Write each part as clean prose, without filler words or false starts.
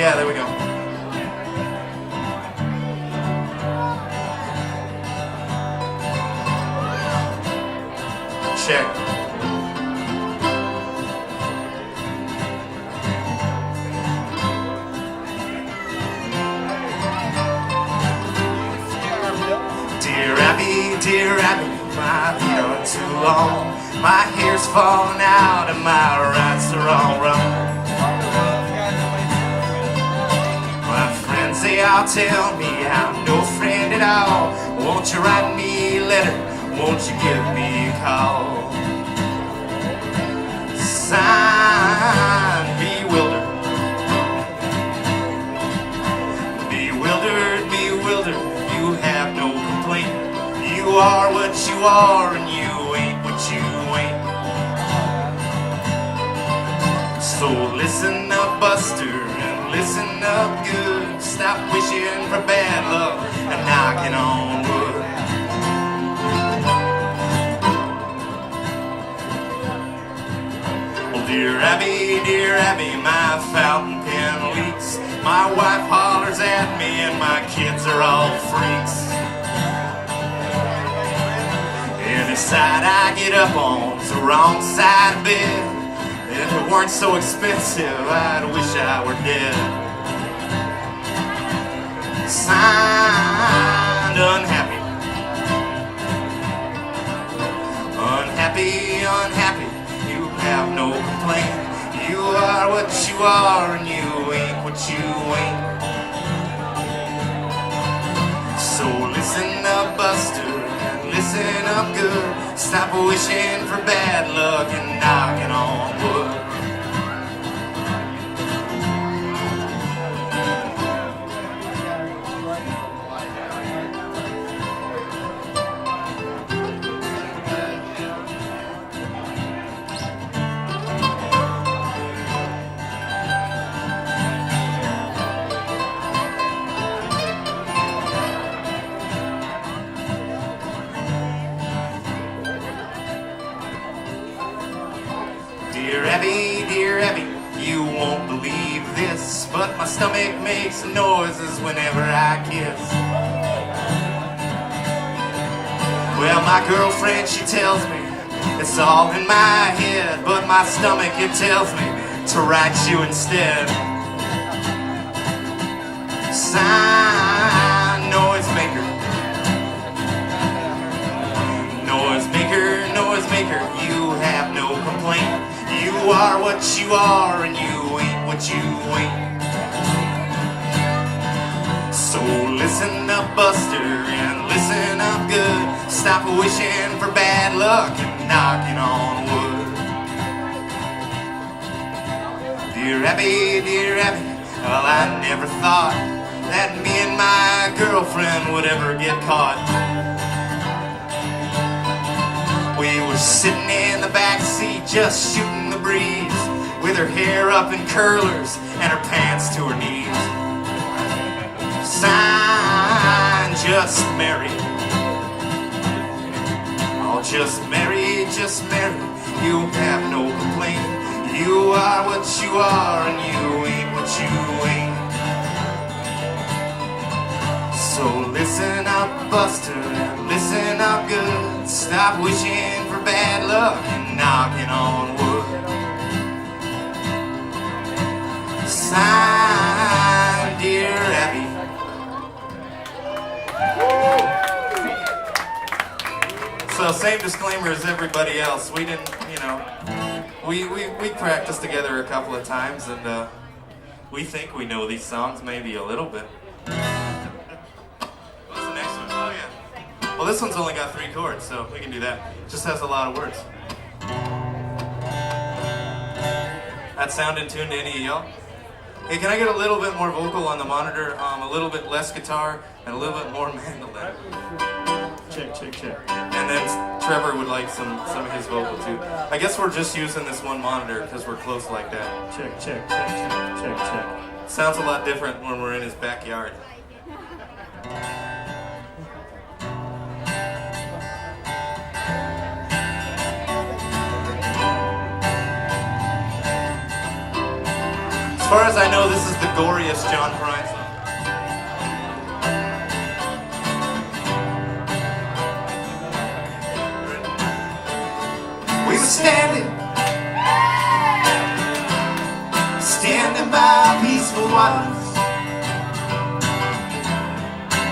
Yeah, there we go. Check. Dear Abby, my feeling too long. My hair's falling out and my rights are all wrong. My friends, they all tell me I'm no friend at all. Won't you write me a letter? Won't you give me a call? Sign, bewildered. Bewildered, bewildered, you have no complaint. You are what you are and you ain't what you ain't. So listen up, Buster, and listen up good. Stop wishing for bad luck and knocking on wood. Well, dear Abby, my fountain pen leaks. My wife hollers at me and my kids are all freaks. Any side I get up on's the wrong side of bed. If it weren't so expensive, I'd wish I were dead. Signed, unhappy. Unhappy, unhappy, you have no complaint. You are what you are and you ain't what you ain't. So listen up, Buster, and listen up good. Stop wishing for bad luck and knocking on wood. Dear Abby, you won't believe this, but my stomach makes noises whenever I kiss. Well, my girlfriend, she tells me it's all in my head, but my stomach, it tells me to write you instead. Sign, noisemaker. Noisemaker, noisemaker, you have no complaint. You are what you are and you ain't what you ain't. So listen up, Buster, and listen up good. Stop wishing for bad luck and knocking on wood. Dear Abby, well, I never thought that me and my girlfriend would ever get caught. We were sitting in the back seat just shooting the breeze, with her hair up in curlers and her pants to her knees. Sign, just married. Oh, just married, you have no complaint. You are what you are and you ain't what you ain't. So listen up, Buster, and listen up good. Stop wishing for bad luck and knocking on wood. Sign, dear Abby. So same disclaimer as everybody else. We didn't, we practiced together a couple of times, and we think we know these songs maybe a little bit. What's the next one? Oh yeah. Well, this one's only got 3 chords, so we can do that. It just has a lot of words. That sound in tune to any of y'all? Hey, can I get a little bit more vocal on the monitor? A little bit less guitar and a little bit more mandolin. Check, check, check. And then Trevor would like some of his vocal too. I guess we're just using this one monitor because we're close like that. Check, check, check, check, check, check. Sounds a lot different when we're in his backyard. As far as I know, this is the goriest John Prines song. We were standing by peaceful waters,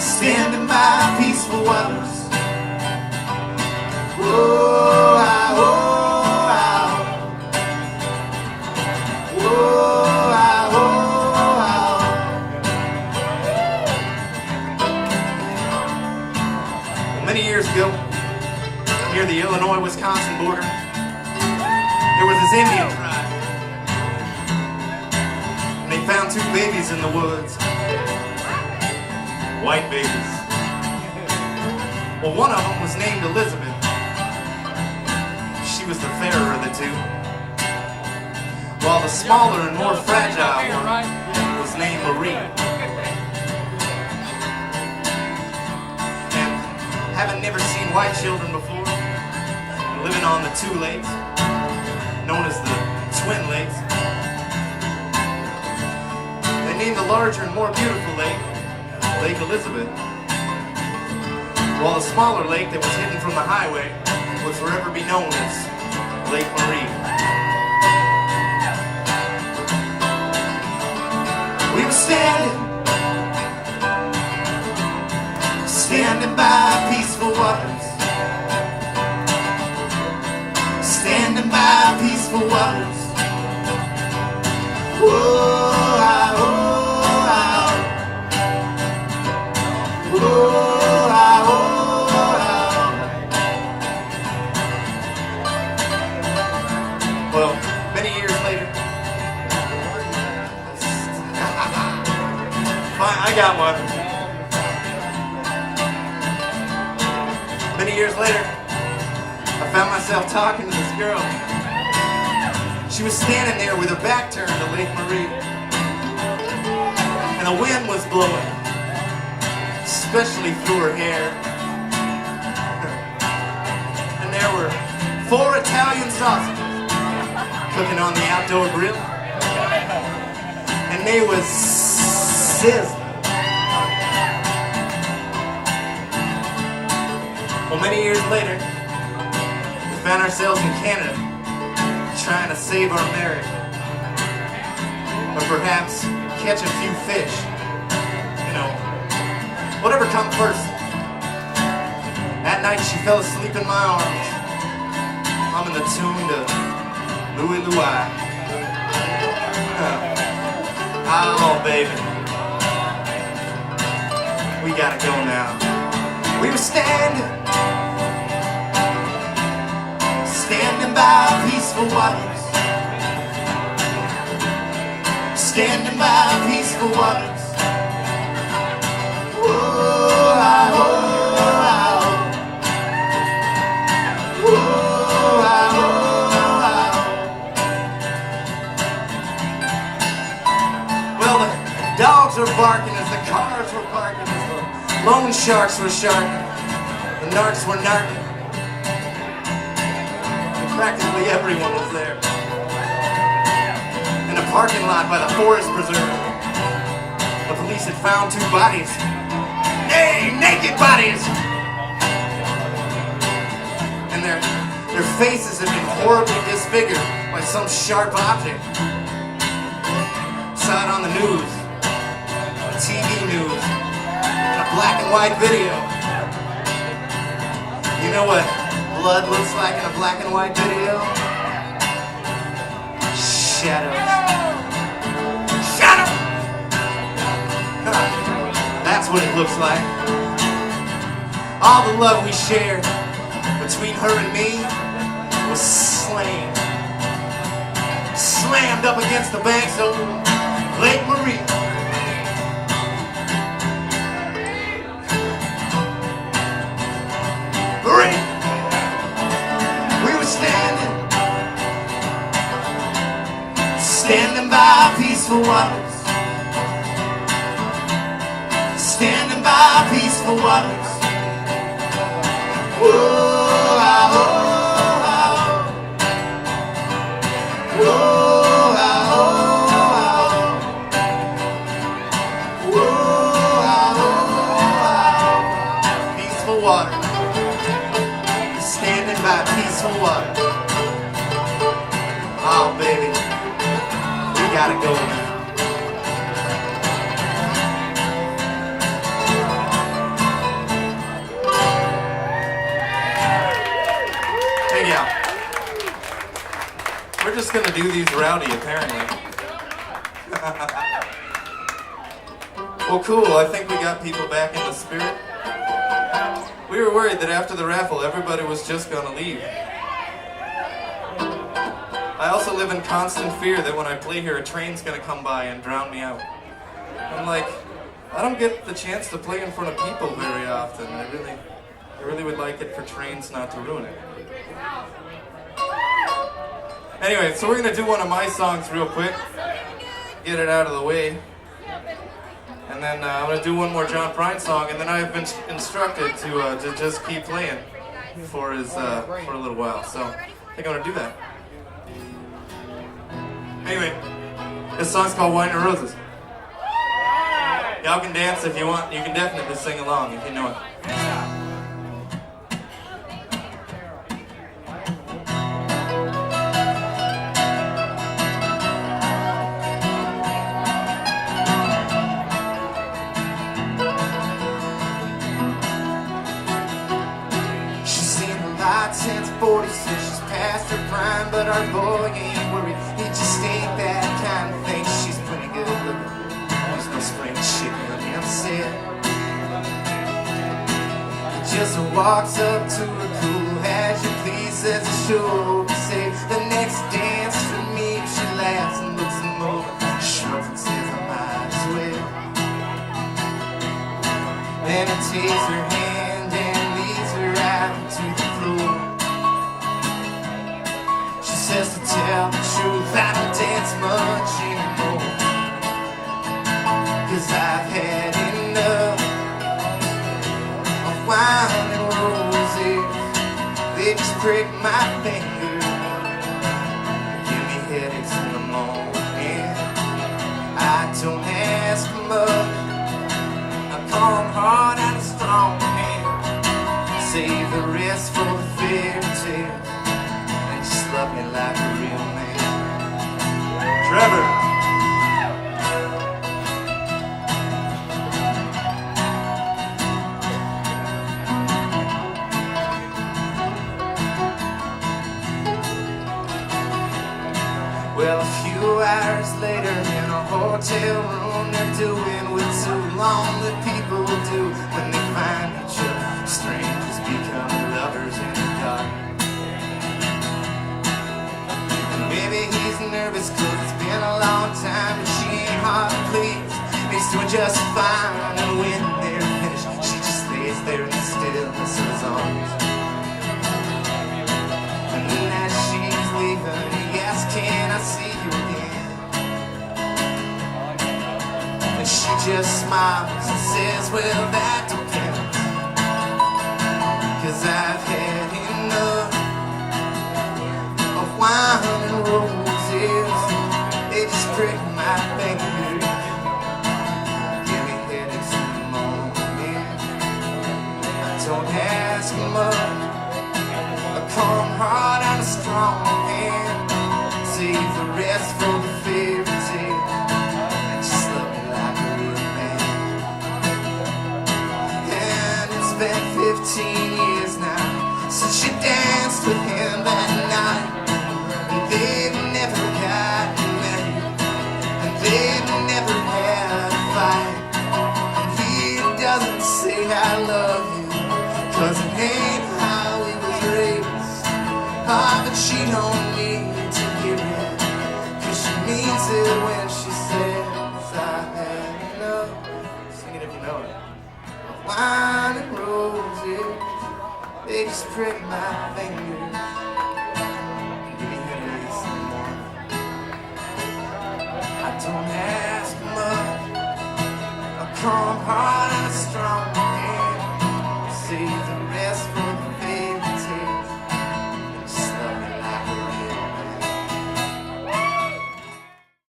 standing by peaceful waters. Oh, I, oh, I, oh, I, oh, I. Well, many years ago, near the Illinois-Wisconsin border, there was this Indian tribe, and they found 2 babies in the woods, white babies. Well, one of them was named Elizabeth. She was the fairer of the 2, while the smaller and more fragile one was named Marie. And having never seen white children before, living on the 2 lakes, known as the Twin Lakes, they named the larger and more beautiful lake, Lake Elizabeth, while the smaller lake that was hidden from the highway would forever be known as Lake Marie. We were standing by peaceful waters, standing by peaceful waters. Whoa, I, oh, I, whoa, I, oh, I. Well, many years later, fine, I got one. Many years later, I found myself talking to this girl. She was standing there with her back turned to Lake Marie, and the wind was blowing, especially through her hair. And there were 4 Italian sausages cooking on the outdoor grill, and they was sizzling. Well, many years later, we found ourselves in Canada, trying to save our marriage, or perhaps catch a few fish. You know, whatever comes first. That night she fell asleep in my arms, humming the tune to Louie Louie. Oh, baby, we gotta go now. We were standing by peaceful waters, standing by peaceful waters. Whoa, I, oh, I, whoa, I, oh, I. Well, the dogs were barking as the cars were parking, as the loan sharks were sharking, the narcs were narking. Practically everyone was there. In a parking lot by the forest preserve, the police had found 2 bodies. Hey, naked bodies! And their faces had been horribly disfigured by some sharp object. Saw it on the news, TV news, in a black and white video. You know what blood looks like in a black and white video? Shadows. Shadows! That's what it looks like. All the love we shared between her and me was slain. Slammed up against the banks of Lake Marie. Standing by peaceful waters, standing by peaceful waters. Whoa, I, oh, I, whoa, I, oh, I. We're just gonna do these rowdy, apparently. Well, cool. I think we got people back in the spirit. We were worried that after the raffle, everybody was just gonna leave. I also live in constant fear that when I play here, a train's gonna come by and drown me out. I'm like, I don't get the chance to play in front of people very often. I really would like it for trains not to ruin it. Anyway, so we're gonna do one of my songs real quick. Get it out of the way. And then I'm gonna do one more John Prines song, and then I've been instructed to just keep playing for a little while. So I think I'm gonna do that. Anyway, this song's called Wine and Roses. Y'all can dance if you want. You can definitely sing along if you know it. Since 46, she's past her prime, but our boy ain't worried. He just ain't that kind of thing. She's pretty good looking. There's no spring chicken on him said. He just walks up to her cool as you please, says he sure to say the next dance for me. She laughs and looks him over, shrugs and says I might as well. Then he takes her hand and leads her out to the floor. Says to tell the truth, I don't dance much anymore, 'cause I've had enough of wine and roses. They just prick my finger, give me headaches in the morning. I don't ask much, I come hard and strong and save the rest for the fairy tale. Love me like a real man. Trevor. Well, a few hours later in a hotel room, they're doing what too lonely people do when they find each other. Strangers become lovers in the dark. Maybe he's nervous 'cause it's been a long time, but she ain't hard to please. He's doing just fine, and when they're finished, she just lays there in the stillness of his arms. And then as she's leaving, he asks, can I see you again? And she just smiles and says, well, that depends, 'cause I've had enough wine and roses. They just prick my finger, give me headaches in the morning. I don't ask much, I come hard and strong and save the rest for the fairy tale. And just love me like a real man. And it's been 15 years now since she danced with him that night. They've never gotten married, and they've never had a fight. And he doesn't say I love you, 'cause it ain't how he was raised. But she don't need to hear it, 'cause she means it when she says I've had enough. Sing it if you know it. Wine and roses, they just prick my fingers. I don't ask much, I come hard and strong and save